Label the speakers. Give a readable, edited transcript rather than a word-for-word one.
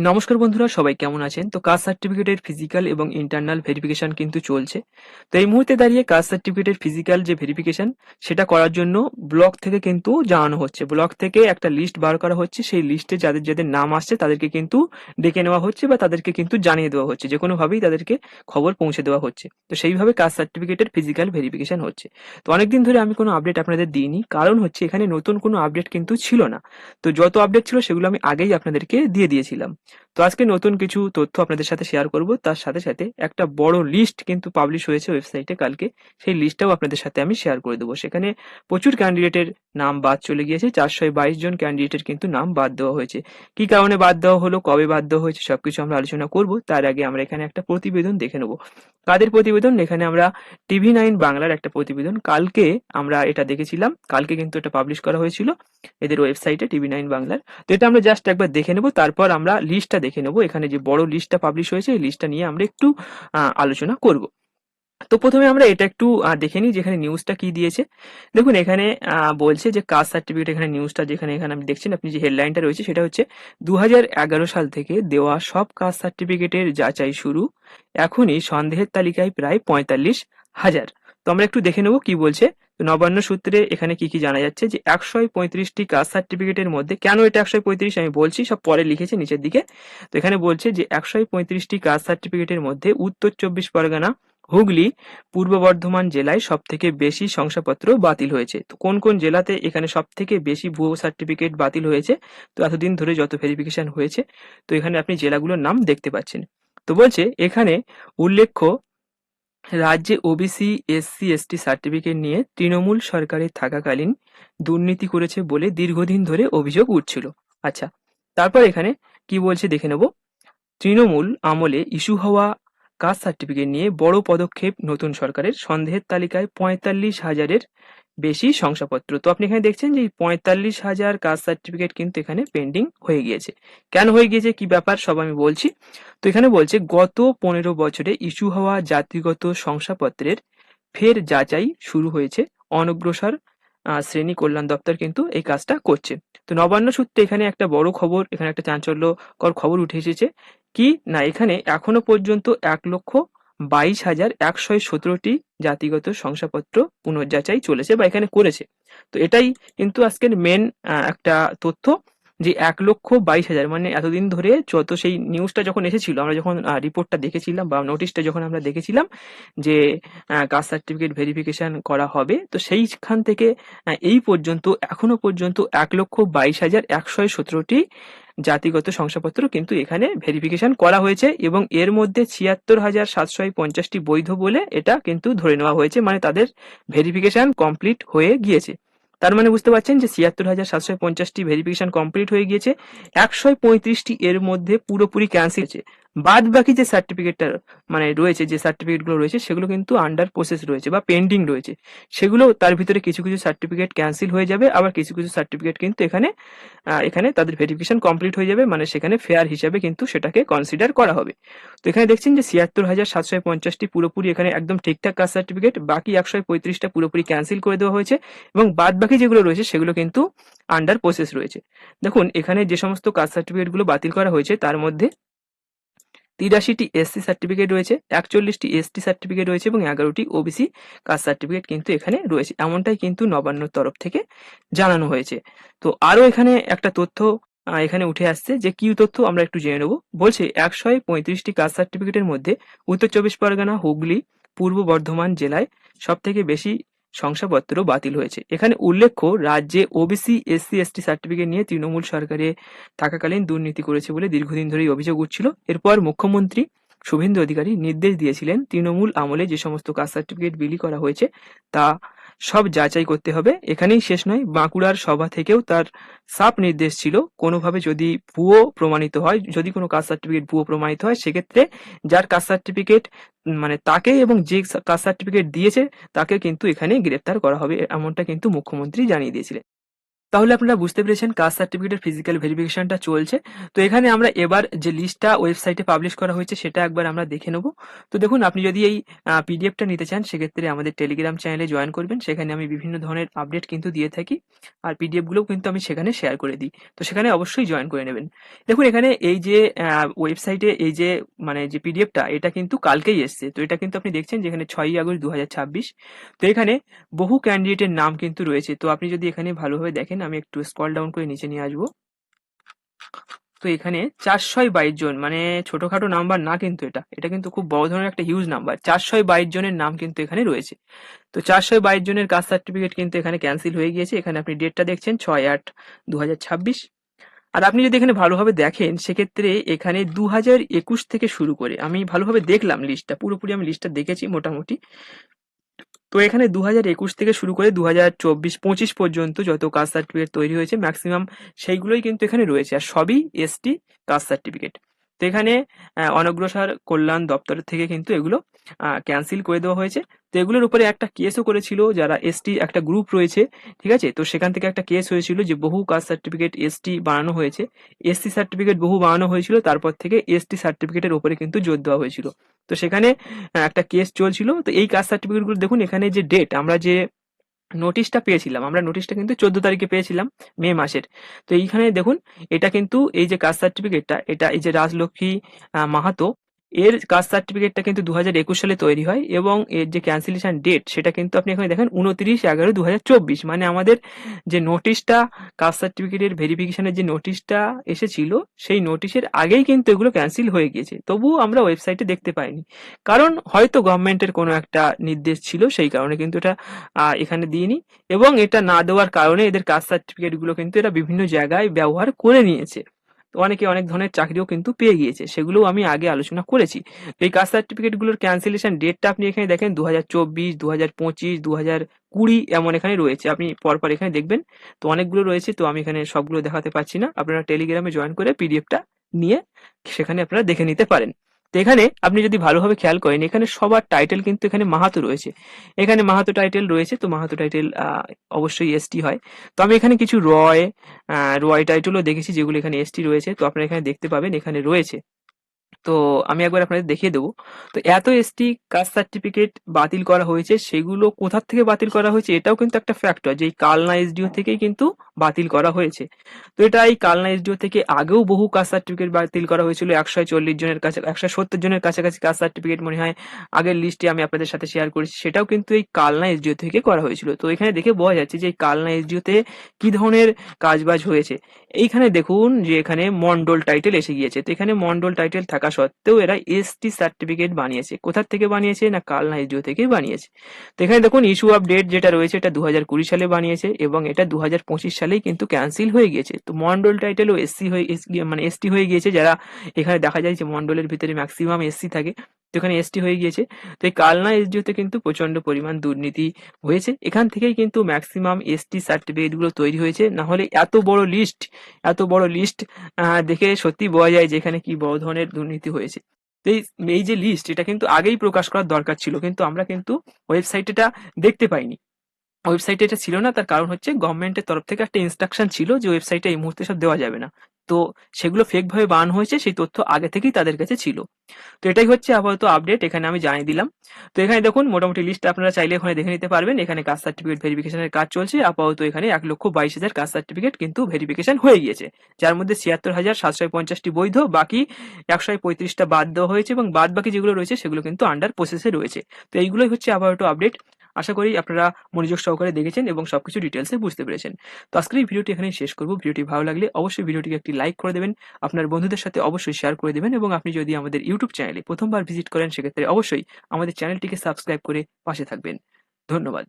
Speaker 1: নমস্কার বন্ধুরা, সবাই কেমন আছেন? তো কাস্ট সার্টিফিকেটের ফিজিক্যাল এবং ইন্টারনাল ভেরিফিকেশন কিন্তু চলছে। তো এই মুহূর্তে দাঁড়িয়ে কাস্ট সার্টিফিকেটের ফিজিক্যাল যে ভেরিফিকেশন সেটা করার জন্য ব্লক থেকে কিন্তু জানানো হচ্ছে। ব্লক থেকে একটা লিস্ট বার করা হচ্ছে। সেই লিস্টে যাদের যাদের নাম আসছে তাদেরকে কিন্তু ডেকে নেওয়া হচ্ছে বা তাদেরকে কিন্তু জানিয়ে দেওয়া হচ্ছে। যে কোনোভাবেই তাদেরকে খবর পৌঁছে দেওয়া হচ্ছে। তো সেইভাবে কাস্ট সার্টিফিকেটের ফিজিক্যাল ভেরিফিকেশন হচ্ছে। তো অনেকদিন ধরে আমি কোনো আপডেট আপনাদের দিইনি। কারণ হচ্ছে এখানে নতুন কোনো আপডেট কিন্তু ছিল না। তো যত আপডেট ছিল সেগুলো আমি আগেই আপনাদেরকে দিয়ে দিয়েছিলাম। তো আজকে নতুন কিছু তথ্য আপনাদের সাথে শেয়ার করব। তার সাথে সাথে একটা বড় লিস্ট কিন্তু পাবলিশ হয়েছে ওয়েবসাইটে কালকে। সেই লিস্টটাও আপনাদের সাথে আমি শেয়ার করে দেবো। সেখানে প্রচুর ক্যান্ডিডেটের নাম বাদ চলে গিয়েছে। 422 জন ক্যান্ডিডেটের কিন্তু নাম বাদ দেওয়া হয়েছে। কি কারণে বাদ দেওয়া হলো, কবে বাদ দেওয়া হয়েছে সবকিছু আমরা আলোচনা করব। তার আগে আমরা এখানে একটা প্রতিবেদন দেখে নেব। কাদের প্রতিবেদন? এখানে আমরা টিভি9 বাংলার একটা প্রতিবেদন। কালকে আমরা এটা দেখেছিলাম। কালকে কিন্তু এটা পাবলিশ করা হয়েছিল এদের ওয়েবসাইটে টিভি9 বাংলার। তো এটা আমরা জাস্ট একবার দেখে নেব, তারপর আমরা লিস্টটা দেখে নেব। এখানে যে বড় লিস্টটা পাবলিশ হয়েছে এই লিস্টটা নিয়ে আমরা একটু আলোচনা করব। তো প্রথমে আমরা এটা একটু দেখে নিই যেখানে নিউজটা কি দিয়েছে। দেখুন এখানে বলছে যে কাস্ট সার্টিফিকেট, এখানে নিউজটা যেখানে এখানে আপনি দেখছেন, আপনি যে হেডলাইনটা রয়েছে সেটা হচ্ছে 2011 সাল থেকে দেওয়া সব কাস্ট সার্টিফিকেটের যাচাই শুরু, এখনই সন্দেহের তালিকায় প্রায় 45,000। তো আমরা একটু দেখে নেব কি বলছে। তো নবান্ন সূত্রে এখানে কি কি জানা যাচ্ছে যে 135টি কাস্ট সার্টিফিকেটের মধ্যে, কেন এটা 135 আমি বলছি, সব পরে লিখেছে নিচের দিকে। তো এখানে বলছে যে 135টি কাস্ট সার্টিফিকেটের মধ্যে উত্তর চব্বিশ পরগনা, হুগলি, পূর্ব বর্ধমান জেলায় সবথেকে বেশি শংসাপত্র বাতিল হয়েছে। তো কোন কোন জেলাতে এখানে সবথেকে বেশি ভুয়ো সার্টিফিকেট বাতিল হয়েছে, তো এতদিন ধরে যত ভেরিফিকেশন হয়েছে, তো এখানে আপনি জেলাগুলোর নাম দেখতে পাচ্ছেন। তো বলছে এখানে উল্লেখ্য, রাজ্যে ওবিসি, এসসি, এসটি সার্টিফিকেট নিয়ে তৃণমূল সরকারে থাকাকালীন দুর্নীতি করেছে বলে দীর্ঘদিন ধরে অভিযোগ উঠছিল। আচ্ছা, তারপর এখানে কি বলছে দেখে নেব। তৃণমূল আমলে ইস্যু হওয়া কাস্ট সার্টিফিকেট নিয়ে বড় পদক্ষেপ নতুন সরকারের, সন্দেহের তালিকায় 45,000-এর বেশি শংসাপত্র। তো আপনি এখানে দেখছেন যে এই 45,000 কাস্ট সার্টিফিকেট কিন্তু এখানে পেন্ডিং হয়ে গিয়েছে। কেন হয়ে গিয়েছে, কি ব্যাপার, সব আমি বলছি। তো এখানে বলছে গত 15 বছরে ইস্যু হওয়া জাতিগত শংসাপত্রের ফের যাচাই শুরু হয়েছে। অনগ্রসর শ্রেণী কল্যাণ দপ্তর কিন্তু এই কাজটা করছে। তো নবান্ন সূত্রে এখানে একটা বড় খবর, এখানে একটা চাঞ্চল্যকর খবর উঠে এসেছে। কি না, এখানে এখনো পর্যন্ত 1,22,117টি জাতিগত শংসাপত্র পুনর্যাচাই চলেছে বা এখানে করেছে। তো এটাই কিন্তু আজকের মেন একটা তথ্য, যে 1,22,000, মানে এতদিন ধরে যত, সেই নিউজটা যখন এসেছিল, আমরা যখন রিপোর্টটা দেখেছিলাম বা নোটিশটা যখন আমরা দেখেছিলাম যে কাস্ট সার্টিফিকেট ভেরিফিকেশন করা হবে, তো সেইখান থেকে এই পর্যন্ত এখনো পর্যন্ত 1,22,117টি জাতিগত শংসাপত্র কিন্তু এখানে ভেরিফিকেশন করা হয়েছে এবং এর মধ্যে 76,750টি বৈধ বলে এটা কিন্তু ধরে নেওয়া হয়েছে, মানে তাদের ভেরিফিকেশন কমপ্লিট হয়ে গিয়েছে। তার মানে বুঝতে পারছেন যে 76,750টি ভেরিফিকেশন কমপ্লিট হয়ে গিয়েছে। 135টি এর মধ্যে পুরোপুরি ক্যান্সেল হয়েছে। বাদ বাকি যে সার্টিফিকেটটা মানে রয়েছে, যে সার্টিফিকেটগুলো রয়েছে সেগুলো কিন্তু আন্ডার প্রসেস রয়েছে বা পেন্ডিং রয়েছে। সেগুলো তার ভিতরে কিছু কিছু সার্টিফিকেট ক্যান্সেল হয়ে যাবে, আবার কিছু কিছু সার্টিফিকেট কিন্তু এখানে তাদের ভেরিফিকেশন কমপ্লিট হয়ে যাবে, মানে সেখানে ফেয়ার হিসাবে কিন্তু সেটাকে কনসিডার করা হবে। তো এখানে দেখছেন যে 76,750টি পুরোপুরি এখানে একদম ঠিকঠাক কাস্ট সার্টিফিকেট, বাকি 135টা পুরোপুরি ক্যান্সেল করে দেওয়া হয়েছে এবং বাদ বাকি যেগুলো রয়েছে সেগুলো কিন্তু আন্ডার প্রসেস রয়েছে। দেখুন এখানে যে সমস্ত কাস্ট সার্টিফিকেটগুলো বাতিল করা হয়েছে তার মধ্যে 83টি এসসি সার্টিফিকেট রয়েছে, 41টি এসটি সার্টিফিকেট রয়েছে এবং 11টি ওবিসি কাস্ট সার্টিফিকেট কিন্তু এখানে রয়েছে, এমনটাই কিন্তু নবান্নর তরফ থেকে জানানো হয়েছে। তো আরো এখানে একটা তথ্য এখানে উঠে আসছে, যে কি তথ্য আমরা একটু জেনে নেব। বলছে 135টি কাস্ট সার্টিফিকেটের মধ্যে উত্তর চব্বিশ পরগনা, হুগলি, পূর্ব বর্ধমান জেলায় সব থেকে বেশি শংসাপত্র বাতিল হয়েছে। এখানে উল্লেখ্য, রাজ্যে ওবিসি, এসসি, এসটি সার্টিফিকেট নিয়ে তৃণমূল সরকারে থাকাকালীন দুর্নীতি করেছে বলে দীর্ঘদিন ধরেই অভিযোগ উঠছিল। এরপর মুখ্যমন্ত্রী শুভেন্দু অধিকারী নির্দেশ দিয়েছিলেন তৃণমূল আমলে যে সমস্ত কাস্ট সার্টিফিকেট বিলি করা হয়েছে তা সব যাচাই করতে হবে। এখানেই শেষ নয়, বাঁকুড়ার সভা থেকেও তার সাফ নির্দেশ ছিল, কোনোভাবে যদি ভুয়ো প্রমাণিত হয়, যদি কোনো কাস্ট সার্টিফিকেট ভুয়ো প্রমাণিত হয়, সেক্ষেত্রে যার কাস্ট সার্টিফিকেট মানে তাকে এবং যে কাস্ট সার্টিফিকেট দিয়েছে তাকে কিন্তু এখানে গ্রেপ্তার করা হবে, এমনটা কিন্তু মুখ্যমন্ত্রী জানিয়ে দিয়েছিলেন। তাহলে আপনারা বুঝতে পেরেছেন কাস্ট সার্টিফিকেটের ফিজিক্যাল ভেরিফিকেশনটা চলছে। তো এখানে আমরা এবার যে লিস্টটা ওয়েবসাইটে পাবলিশ করা হয়েছে সেটা একবার আমরা দেখে নেব। তো দেখুন, আপনি যদি এই পিডিএফটা নিতে চান সেক্ষেত্রে আমাদের টেলিগ্রাম চ্যানেলে জয়েন করবেন। সেখানে আমি বিভিন্ন ধরনের আপডেট কিন্তু দিয়ে থাকি। আর পিডিএফ গুলোও কিন্তু আমি সেখানে শেয়ার করে দিই। তো সেখানে অবশ্যই জয়েন করে নেবেন। দেখুন, এখানে এই যে ওয়েবসাইটে এই যে মানে যে পিডিএফটা এটা কিন্তু কালকেই এসছে। তো এটা কিন্তু আপনি দেখছেন যেখানে 6ই আগস্ট 2026। তো এখানে বহু ক্যান্ডিডেটের নাম কিন্তু রয়েছে। তো আপনি যদি এখানে ভালোভাবে দেখেন, আমি একটু স্ক্রল ডাউন করে নিচে নিয়ে আসবো। তো এখানে 422 জন, মানে ছোটখাটো নাম্বার না কিন্তু এটা কিন্তু খুব বড় ধরনের একটা হিউজ নাম্বার। 422 জনের নাম কিন্তু এখানে রয়েছে। তো 422 জনের কাস্ট সার্টিফিকেট কিন্তু এখানে ক্যান্সেল হয়ে গিয়েছে। এখানে আপনি ডেটটা দেখছেন 6/8/2026। আর আপনি যদি এখানে ভালোভাবে দেখেন সেক্ষেত্রে এখানে 2021 থেকে শুরু করে আমি ভালোভাবে দেখলাম লিস্টটা, পুরোপুরি আমি লিস্টটা দেখেছি মোটামুটি। তো এখানে 2021 থেকে শুরু করে 2024-25 পর্যন্ত যত কাস্ট সার্টিফিকেট তৈরি হয়েছে ম্যাক্সিমাম সেইগুলোই কিন্তু এখানে রয়েছে, আর সবই এসটি কাস্ট সার্টিফিকেট। তো এখানে অনগ্রসর কল্যাণ দপ্তরের থেকে কিন্তু এগুলো ক্যান্সেল করে দেওয়া হয়েছে। তো এগুলোর উপরে একটা কেসও করেছিল, যারা এসটি একটা গ্রুপ রয়েছে, ঠিক আছে। তো সেখান থেকে একটা কেস হয়েছিল যে বহু কাস্ট সার্টিফিকেট এসটি বানানো হয়েছে, এসসি সার্টিফিকেট বহু বানানো হয়েছিল, তারপর থেকে এসটি সার্টিফিকেটের উপরে কিন্তু জোর দেওয়া হয়েছিল। তো সেখানে একটা কেস চলছিল। তো এই কাস্ট সার্টিফিকেট গুলো দেখুন, এখানে যে ডেট আমরা যে নোটিশটা পেয়েছিলাম, আমরা নোটিশটা কিন্তু 14 তারিখে পেয়েছিলাম, মে মাসের। তো এইখানে দেখুন, এটা কিন্তু এই যে কাস্ট সার্টিফিকেটটা, এটা এই যে রাজলক্ষ্মী মাহাতো, এর কাস্ট সার্টিফিকেটটা কিন্তু 2021 সালে তৈরি হয়, এবং এর যে ক্যান্সেলেশন ডেট সেটা কিন্তু আপনি এখানে দেখেন 29/11/2024। মানে আমাদের যে নোটিশটা, কাস্ট সার্টিফিকেটের ভেরিফিকেশনের যে নোটিশটা এসেছিল সেই নোটিশের আগেই কিন্তু এগুলো ক্যান্সেল হয়ে গিয়েছে, তবুও আমরা ওয়েবসাইটে দেখতে পাইনি। কারণ হয়তো গভর্নমেন্টের কোনো একটা নির্দেশ ছিল, সেই কারণে কিন্তু এটা এখানে দিইনি। এবং এটা না দেওয়ার কারণে এদের কাস্ট সার্টিফিকেট গুলো কিন্তু এরা বিভিন্ন জায়গায় ব্যবহার করে নিয়েছে। তো অনেকে অনেক ধরনের চাকরিও কিন্তু পেয়ে গিয়েছে, সেগুলোও আমি আগে আলোচনা করেছি। তো এই কাস্ট সার্টিফিকেট গুলোর ক্যান্সেলেশন ডেটটা আপনি এখানে দেখেন 2024, 2025, 2020 এমন এখানে রয়েছে, আপনি পরপর এখানে দেখবেন। তো অনেকগুলো রয়েছে, তো আমি এখানে সবগুলো দেখাতে পারছি না। আপনারা টেলিগ্রামে জয়েন করে পিডিএফটা নিয়ে সেখানে আপনারা দেখে নিতে পারেন। তো এখানে আপনি যদি ভালোভাবে খেয়াল করেন, এখানে সবার টাইটেল কিন্তু এখানে মাহাতো রয়েছে। এখানে মাহাতো টাইটেল রয়েছে, তো মাহাতো টাইটেল অবশ্যই এসটি হয়। তো আমি এখানে কিছু রয় টাইটেলও দেখেছি যেগুলো এখানে এসটি রয়েছে। তো আপনারা এখানে দেখতে পাবেন এখানে রয়েছে। তো আমি একবার আপনাদের দেখিয়ে দেবো। তো এত এসটি কাস্ট সার্টিফিকেট বাতিল করা হয়েছে, সেগুলো কোথা থেকে বাতিল করা হয়েছে এটাও কিন্তু একটা ফ্যাক্টর, যে এই কালনা এসডিও থেকেই কিন্তু বাতিল করা হয়েছে। তো এটা এই কালনা এসডিও থেকে আগেও বহু কাস্ট সার্টিফিকেট বাতিল করা হয়েছিল, 140 জনের কাছে, 170 জনের কাছাকাছি কাস্ট সার্টিফিকেট মনে হয় আগের লিস্টে আমি আপনাদের সাথে শেয়ার করেছি, সেটাও কিন্তু এই কালনা এসডিও থেকে করা হয়েছিল। তো এখানে দেখে বোঝা যাচ্ছে যে এই কালনা এসডিওতে কি ধরনের কাজবাজ হয়েছে। এইখানে দেখুন যে এখানে মন্ডল টাইটেল এসে গিয়েছে। তো এখানে মন্ডল টাইটেল থাকা সত্ত্বেও এরা এসটি সার্টিফিকেট বানিয়েছে। কোথা থেকে বানিয়েছে? না কালনা এসডিও থেকেই বানিয়েছে। তো এখানে দেখুন ইস্যু অফ ডেট যেটা রয়েছে এটা 2020 সালে বানিয়েছে, এবং এটা 2025 সালেই কিন্তু ক্যান্সেল হয়ে গিয়েছে। তো মন্ডল টাইটেলও এসসি হয়ে মানে এসটি হয়ে গিয়েছে, যারা এখানে দেখা যায় যে মন্ডলের ভিতরে ম্যাক্সিমাম এসসি থাকে, তো এখানে এসটি হয়ে গিয়েছে। তো এই কালনা এসডিওতে কিন্তু প্রচন্ড পরিমাণ দুর্নীতি হয়েছে। এখান থেকেই কিন্তু ম্যাক্সিমাম এসটি সার্টিফিকেট গুলো তৈরি হয়েছে। না হলে এত বড় লিস্ট দেখে সত্যি বোঝা যায় যে এখানে কি বড় ধরনের দুর্নীতি হয়েছে। তো এই যে লিস্ট এটা কিন্তু আগেই প্রকাশ করার দরকার ছিল, কিন্তু আমরা কিন্তু ওয়েবসাইটে এটা দেখতে পাইনি। ওয়েবসাইটে এটা ছিল না, তার কারণ হচ্ছে গভর্নমেন্টের তরফ থেকে একটা ইনস্ট্রাকশন ছিল যে ওয়েবসাইটে এই মুহূর্তে সব দেওয়া যাবে না। তো সেগুলো ফেক ভাবে বানানো হয়েছে, সেই তথ্য আগে থেকেই তাদের কাছে ছিল। তো এটাই হচ্ছে আপাতত আপডেট, এখানে আমি জানিয়ে দিলাম। তো এখানে দেখুন মোটামুটি লিস্ট আপনারা চাইলে ওখানে দেখে নিতে পারবেন। এখানে কাস্ট সার্টিফিকেট ভেরিফিকেশনের কাজ চলছে আপাতত। এখানে 1,22,000 কাস্ট সার্টিফিকেট কিন্তু ভেরিফিকেশন হয়ে গিয়েছে, যার মধ্যে 76,750টি বৈধ, বাকি 135টা বাদ দেওয়া হয়েছে, এবং বাদ বাকি যেগুলো রয়েছে সেগুলো কিন্তু আন্ডার প্রসেসে রয়েছে। তো এইগুলোই হচ্ছে আপাতত আপডেট। আশা করি আপনারা মনোযোগ সহকারে দেখেছেন এবং সবকিছু ডিটেলসে বুঝতে পেরেছেন। তো আজকের এই ভিডিওটি এখানেই শেষ করব। ভিডিওটি ভালো লাগলে অবশ্যই ভিডিওটিকে একটি লাইক করে দেবেন, আপনার বন্ধুদের সাথে অবশ্যই শেয়ার করে দেবেন, এবং আপনি যদি আমাদের ইউটিউব চ্যানেলে প্রথমবার ভিজিট করেন সেক্ষেত্রে অবশ্যই আমাদের চ্যানেলটিকে সাবস্ক্রাইব করে পাশে থাকবেন। ধন্যবাদ।